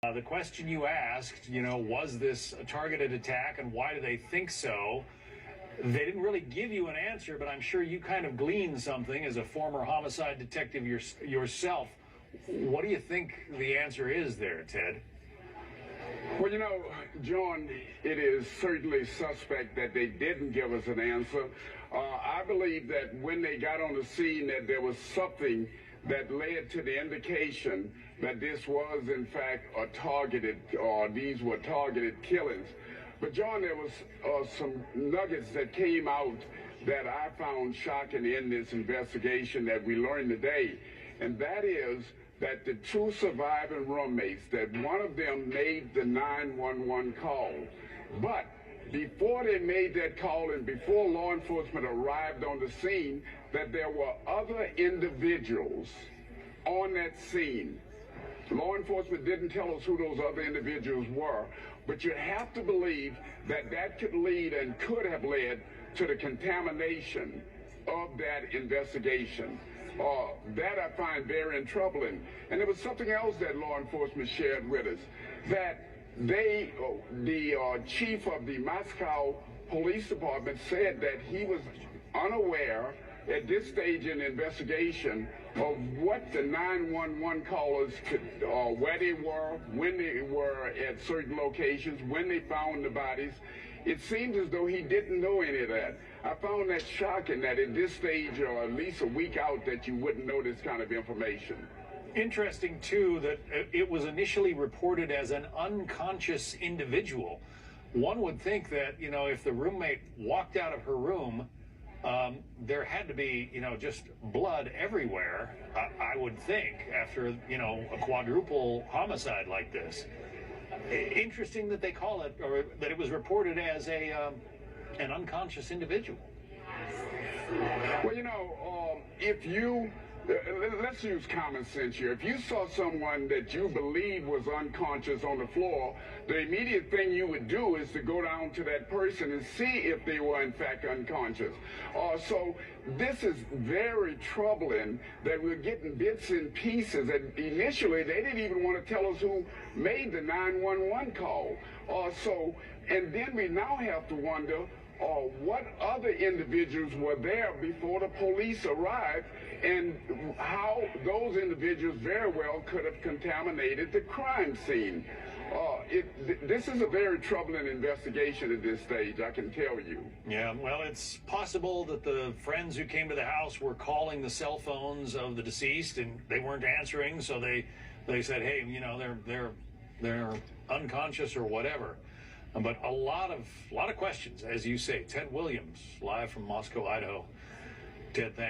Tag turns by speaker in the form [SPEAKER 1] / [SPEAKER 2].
[SPEAKER 1] The question you asked, was this a targeted attack and why do they think so? They didn't really give you an answer, but I'm sure you kind of gleaned something as a former homicide detective yourself. What do you think the answer is there, Ted?
[SPEAKER 2] Well, John, it is certainly suspect that they didn't give us an answer. I believe that when they got on the scene that there was something that led to the indication that this was, in fact, these were targeted killings. But, John, there was some nuggets that came out that I found shocking in this investigation that we learned today, and that is that the two surviving roommates, that one of them made the 911 call. But before they made that call and before law enforcement arrived on the scene, that there were other individuals on that scene. Law enforcement didn't tell us who those other individuals were, but you have to believe that that could lead and could have led to the contamination of that investigation. That I find very troubling. And there was something else that law enforcement shared with us, that the chief of the Moscow Police Department said that he was unaware at this stage in the investigation of what the 911 callers could, where they were, when they were at certain locations, when they found the bodies. It seems as though he didn't know any of that. I found that shocking that at this stage, or at least a week out, that you wouldn't know this kind of information.
[SPEAKER 1] Interesting, too, that it was initially reported as an unconscious individual. One would think that, if the roommate walked out of her room, there had to be, just blood everywhere, I would think, after, a quadruple homicide like this. Interesting that they call it, or that it was reported as an unconscious individual.
[SPEAKER 2] Well, let's use common sense here. If you saw someone that you believe was unconscious on the floor, the immediate thing you would do is to go down to that person and see if they were in fact unconscious. So this is very troubling that we're getting bits and pieces. And initially, they didn't even want to tell us who made the 911 call. And then we now have to wonder, what other individuals were there before the police arrived, and how those individuals very well could have contaminated the crime scene. This is a very troubling investigation at this stage, I can tell you.
[SPEAKER 1] Yeah, well, it's possible that the friends who came to the house were calling the cell phones of the deceased, and they weren't answering, so they said, hey, they're unconscious or whatever. But a lot of questions, as you say. Ted Williams, live from Moscow, Idaho. Ted, thanks.